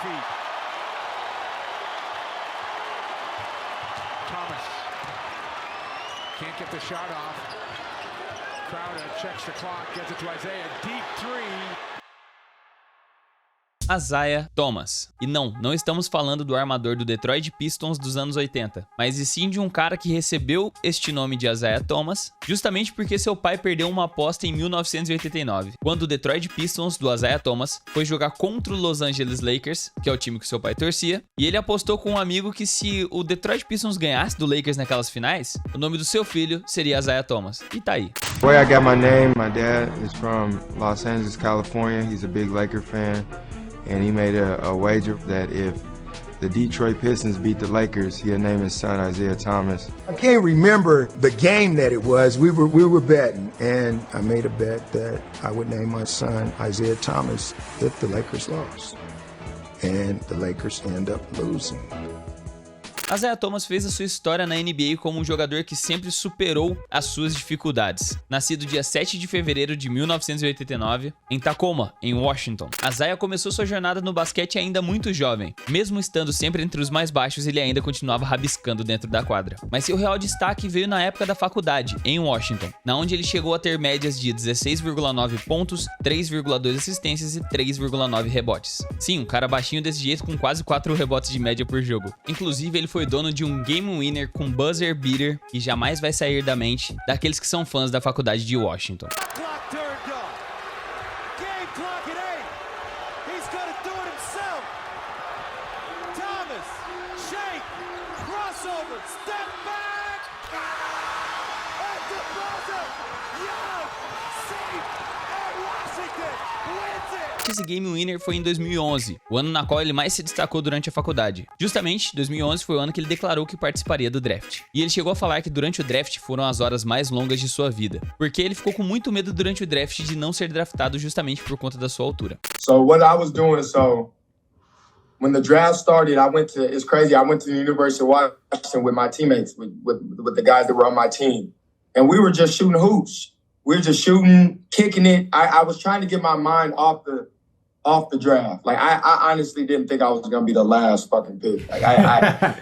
feet. Thomas can't get the shot off. Crowder checks the clock, gets it to Isaiah. Deep three. Isaiah Thomas. E não estamos falando do armador do Detroit Pistons dos anos 80, mas e sim de um cara que recebeu este nome de Isaiah Thomas justamente porque seu pai perdeu uma aposta em 1989, quando o Detroit Pistons do Isaiah Thomas foi jogar contra o Los Angeles Lakers, que é o time que seu pai torcia, e ele apostou com um amigo que se o Detroit Pistons ganhasse do Lakers naquelas finais, o nome do seu filho seria Isaiah Thomas. E tá aí. Where I got my name, my dad is from Los Angeles, California. He's a big Laker fan. And he made a wager that if the Detroit Pistons beat the Lakers, he'll name his son Isaiah Thomas. I can't remember the game that it was. We were betting, and I made a bet that I would name my son Isaiah Thomas if the Lakers lost. And the Lakers end up losing. Isaiah Thomas fez a sua história na NBA como um jogador que sempre superou as suas dificuldades. Nascido dia 7 de fevereiro de 1989, em Tacoma, em Washington. Isaiah começou sua jornada no basquete ainda muito jovem. Mesmo estando sempre entre os mais baixos, ele ainda continuava rabiscando dentro da quadra. Mas seu real destaque veio na época da faculdade, em Washington, na onde ele chegou a ter médias de 16,9 pontos, 3,2 assistências e 3,9 rebotes. Sim, um cara baixinho desse jeito com quase 4 rebotes de média por jogo. Inclusive, ele foi dono de um game winner com buzzer beater que jamais vai sair da mente daqueles que são fãs da faculdade de Washington. Esse game winner foi em 2011, o ano na qual ele mais se destacou durante a faculdade. Justamente, 2011 foi o ano que ele declarou que participaria do draft. E ele chegou a falar que durante o draft foram as horas mais longas de sua vida, porque ele ficou com muito medo durante o draft de não ser draftado justamente por conta da sua altura. So what I was doing, when the draft started, it's crazy, I went to the University of Washington with my teammates, with the guys that were on my team. And we were just shooting hoops. We were just shooting, kicking it. I was trying to get my mind off the draft. Like, I honestly didn't think I was going to be the last fucking pick. Like,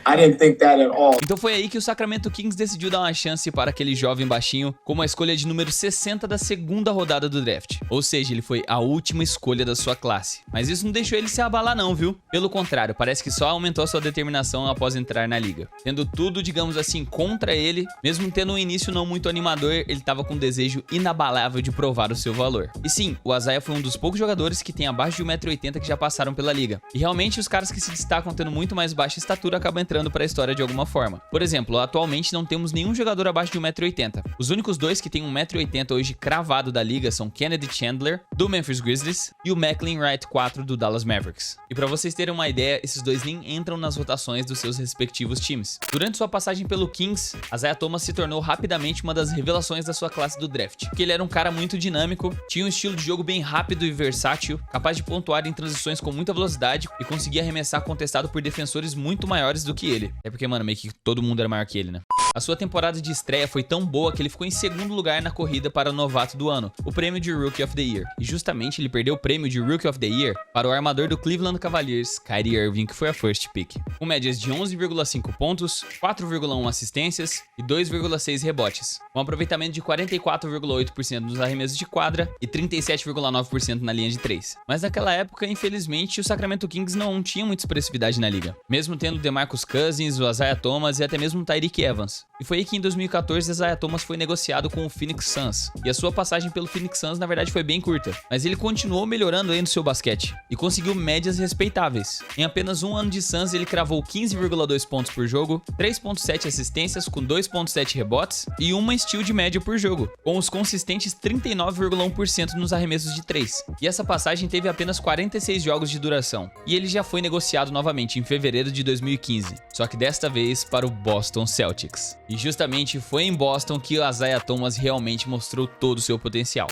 I didn't think that at all. Então foi aí que o Sacramento Kings decidiu dar uma chance para aquele jovem baixinho como a escolha de número 60 da segunda rodada do draft. Ou seja, ele foi a última escolha da sua classe. Mas isso não deixou ele se abalar não, viu? Pelo contrário, parece que só aumentou a sua determinação após entrar na liga. Tendo tudo, digamos assim, contra ele, mesmo tendo um início não muito animador, ele tava com um desejo inabalável de provar o seu valor. E sim, o Isaiah foi um dos poucos jogadores que tem abaixo de 1,80 m que já passaram pela liga. E realmente os caras que se destacam tendo muito mais baixa estatura acabam entrando para a história de alguma forma. Por exemplo, atualmente não temos nenhum jogador abaixo de 1,80 m. Os únicos dois que têm 1,80 m hoje cravado da liga são Kennedy Chandler, do Memphis Grizzlies, e o Macklin Wright IV, do Dallas Mavericks. E para vocês terem uma ideia, esses dois nem entram nas rotações dos seus respectivos times. Durante sua passagem pelo Kings, Isaiah Thomas se tornou rapidamente uma das revelações da sua classe do draft, porque ele era um cara muito dinâmico, tinha um estilo de jogo bem rápido e versátil, capaz de pontuar em transições com muita velocidade e conseguia arremessar contestado por defensores muito maiores do que ele. É porque, mano, meio que todo mundo era maior que ele, né? A sua temporada de estreia foi tão boa que ele ficou em segundo lugar na corrida para o novato do ano, o prêmio de Rookie of the Year. E justamente ele perdeu o prêmio de Rookie of the Year para o armador do Cleveland Cavaliers, Kyrie Irving, que foi a first pick. Com médias de 11,5 pontos, 4,1 assistências e 2,6 rebotes. Com aproveitamento de 44,8% nos arremessos de quadra e 37,9% na linha de 3. Mas naquela época, infelizmente, o Sacramento Kings não tinha muita expressividade na liga. Mesmo tendo DeMarcus Cousins, o Isaiah Thomas e até mesmo o Tyreke Evans. E foi aí que em 2014 Isaiah Thomas foi negociado com o Phoenix Suns. E a sua passagem pelo Phoenix Suns na verdade foi bem curta, mas ele continuou melhorando aí no seu basquete e conseguiu médias respeitáveis. Em apenas um ano de Suns ele cravou 15,2 pontos por jogo, 3,7 assistências com 2,7 rebotes e uma steal de média por jogo, com os consistentes 39,1% nos arremessos de 3. E essa passagem teve apenas 46 jogos de duração. E ele já foi negociado novamente em fevereiro de 2015, só que desta vez para o Boston Celtics. E justamente foi em Boston que o Isaiah Thomas realmente mostrou todo o seu potencial.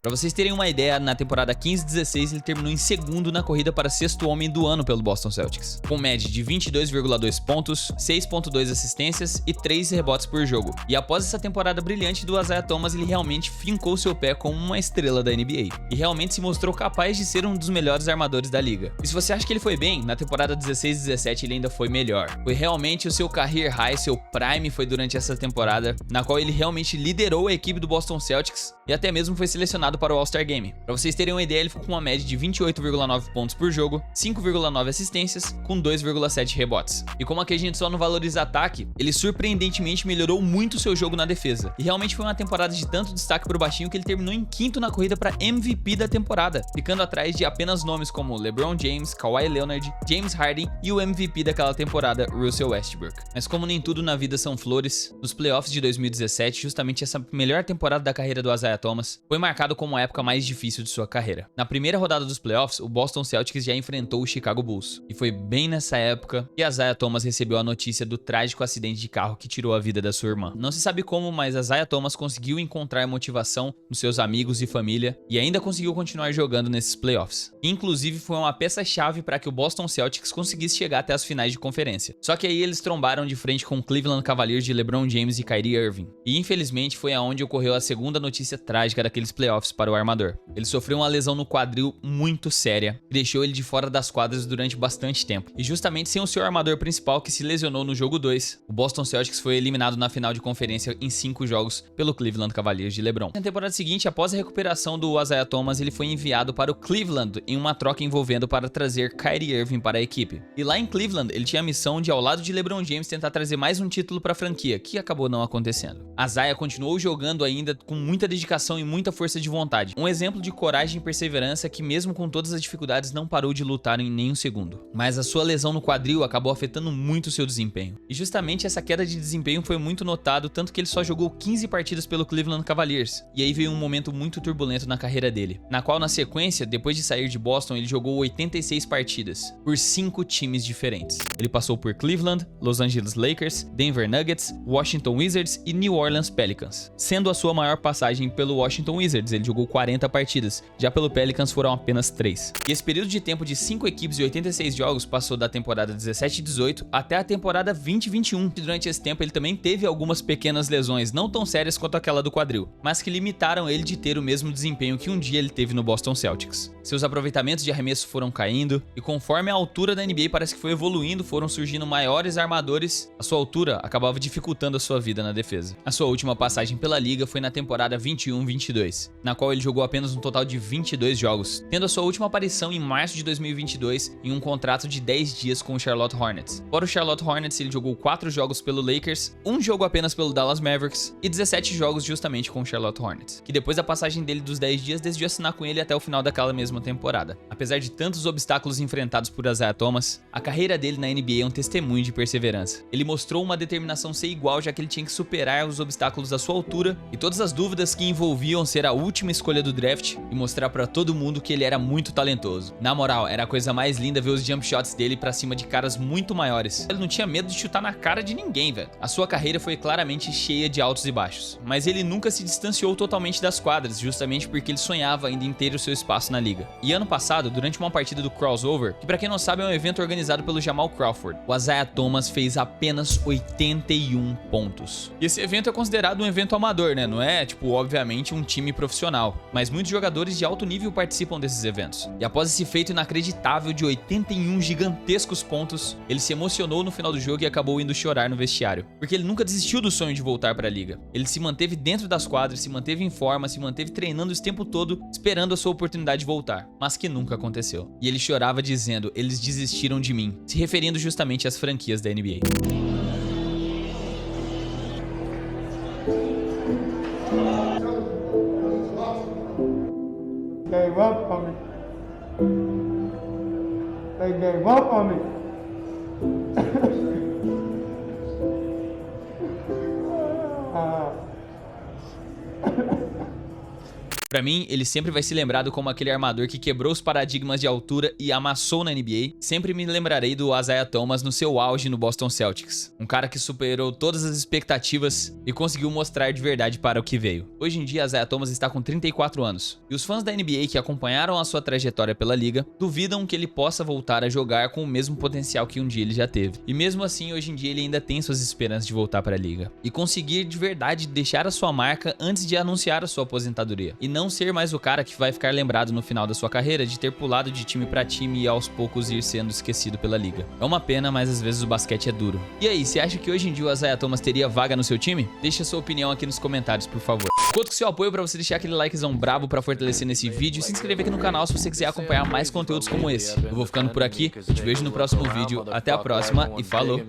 Pra vocês terem uma ideia, na temporada 15-16 ele terminou em segundo na corrida para sexto homem do ano pelo Boston Celtics, com média de 22,2 pontos, 6,2 assistências e 3 rebotes por jogo. E após essa temporada brilhante do Isaiah Thomas, ele realmente fincou seu pé como uma estrela da NBA e realmente se mostrou capaz de ser um dos melhores armadores da liga. E se você acha que ele foi bem, na temporada 16-17 ele ainda foi melhor. Foi realmente o seu career high, seu prime foi durante essa temporada, na qual ele realmente liderou a equipe do Boston Celtics e até mesmo foi selecionado para o All-Star Game. Pra vocês terem uma ideia, ele ficou com uma média de 28,9 pontos por jogo, 5,9 assistências, com 2,7 rebotes. E como aqui a gente só não valoriza ataque, ele surpreendentemente melhorou muito seu jogo na defesa. E realmente foi uma temporada de tanto destaque pro baixinho que ele terminou em quinto na corrida para MVP da temporada, ficando atrás de apenas nomes como LeBron James, Kawhi Leonard, James Harden e o MVP daquela temporada, Russell Westbrook. Mas como nem tudo na vida são flores, nos playoffs de 2017, justamente essa melhor temporada da carreira do Isaiah Thomas, foi marcado como a época mais difícil de sua carreira. Na primeira rodada dos playoffs, o Boston Celtics já enfrentou o Chicago Bulls, e foi bem nessa época que Isaiah Thomas recebeu a notícia do trágico acidente de carro que tirou a vida da sua irmã. Não se sabe como, mas Isaiah Thomas conseguiu encontrar motivação nos seus amigos e família, e ainda conseguiu continuar jogando nesses playoffs. Inclusive, foi uma peça-chave para que o Boston Celtics conseguisse chegar até as finais de conferência. Só que aí eles trombaram de frente com o Cleveland Cavaliers de LeBron James e Kyrie Irving. E infelizmente foi aonde ocorreu a segunda notícia trágica daqueles playoffs para o armador. Ele sofreu uma lesão no quadril muito séria, que deixou ele de fora das quadras durante bastante tempo. E justamente sem o seu armador principal, que se lesionou no jogo 2, o Boston Celtics foi eliminado na final de conferência em 5 jogos pelo Cleveland Cavaliers de LeBron. Na temporada seguinte, após a recuperação do Isaiah Thomas, ele foi enviado para o Cleveland em uma troca envolvendo para trazer Kyrie Irving para a equipe. E lá em Cleveland, ele tinha a missão de, ao lado de LeBron James, tentar trazer mais um título para a franquia, que acabou não acontecendo. Isaiah continuou jogando ainda com muita dedicação e muita força de vontade. Um exemplo de coragem e perseverança que, mesmo com todas as dificuldades, não parou de lutar em nenhum segundo. Mas a sua lesão no quadril acabou afetando muito seu desempenho. E justamente essa queda de desempenho foi muito notado, tanto que ele só jogou 15 partidas pelo Cleveland Cavaliers. E aí veio um momento muito turbulento na carreira dele, na qual, na sequência, depois de sair de Boston, ele jogou 86 partidas por 5 times diferentes. Ele passou por Cleveland, Los Angeles Lakers, Denver Nuggets, Washington Wizards e New Orleans Pelicans. Sendo a sua maior passagem pelo Washington Wizards, ele jogou 40 partidas, já pelo Pelicans foram apenas 3. E esse período de tempo de 5 equipes e 86 jogos passou da temporada 17-18 até a temporada 20-21. E durante esse tempo ele também teve algumas pequenas lesões, não tão sérias quanto aquela do quadril, mas que limitaram ele de ter o mesmo desempenho que um dia ele teve no Boston Celtics. Seus aproveitamentos de arremesso foram caindo, e conforme a altura da NBA parece que foi evoluindo, foram surgindo maiores armadores, a sua altura acabava dificultando a sua vida na defesa. A sua última passagem pela liga foi na temporada 21-22, na qual ele jogou apenas um total de 22 jogos, tendo a sua última aparição em março de 2022 em um contrato de 10 dias com o Charlotte Hornets. Fora o Charlotte Hornets, ele jogou 4 jogos pelo Lakers, 1 jogo apenas pelo Dallas Mavericks e 17 jogos justamente com o Charlotte Hornets, que depois da passagem dele dos 10 dias decidiu assinar com ele até o final daquela mesma temporada. Apesar de tantos obstáculos enfrentados por Isaiah Thomas, a carreira dele na NBA é um testemunho de perseverança. Ele mostrou uma determinação sem igual, já que ele tinha que superar os obstáculos da sua altura e todas as dúvidas que envolviam ser a última escolha do draft e mostrar pra todo mundo que ele era muito talentoso. Na moral, era a coisa mais linda ver os jump shots dele pra cima de caras muito maiores. Ele não tinha medo de chutar na cara de ninguém, velho. A sua carreira foi claramente cheia de altos e baixos, mas ele nunca se distanciou totalmente das quadras, justamente porque ele sonhava ainda em ter o seu espaço na liga. E ano passado, durante uma partida do Crossover, que pra quem não sabe é um evento organizado pelo Jamal Crawford, o Isaiah Thomas fez apenas 81 pontos. E esse evento é considerado um evento amador, né? Não é, tipo, obviamente um time profissional, mas muitos jogadores de alto nível participam desses eventos. E após esse feito inacreditável de 81 gigantescos pontos, ele se emocionou no final do jogo e acabou indo chorar no vestiário, porque ele nunca desistiu do sonho de voltar para a liga. Ele se manteve dentro das quadras, se manteve em forma, se manteve treinando esse tempo todo, esperando a sua oportunidade de voltar, mas que nunca aconteceu. E ele chorava dizendo: "Eles desistiram de mim", se referindo justamente às franquias da NBA. Gave up on me. They gave up on me. Pra mim, ele sempre vai ser lembrado como aquele armador que quebrou os paradigmas de altura e amassou na NBA. Sempre me lembrarei do Isaiah Thomas no seu auge no Boston Celtics. Um cara que superou todas as expectativas e conseguiu mostrar de verdade para o que veio. Hoje em dia, Isaiah Thomas está com 34 anos. E os fãs da NBA que acompanharam a sua trajetória pela liga duvidam que ele possa voltar a jogar com o mesmo potencial que um dia ele já teve. E mesmo assim, hoje em dia ele ainda tem suas esperanças de voltar para a liga e conseguir de verdade deixar a sua marca antes de anunciar a sua aposentadoria. E não ser mais o cara que vai ficar lembrado no final da sua carreira de ter pulado de time para time e aos poucos ir sendo esquecido pela liga. É uma pena, mas às vezes o basquete é duro. E aí, você acha que hoje em dia o Isaiah Thomas teria vaga no seu time? Deixa a sua opinião aqui nos comentários, por favor. Conto com seu apoio para você deixar aquele likezão brabo para fortalecer nesse vídeo e se inscrever aqui no canal se você quiser acompanhar mais conteúdos como esse. Eu vou ficando por aqui, eu te vejo no próximo vídeo. Até a próxima e falou!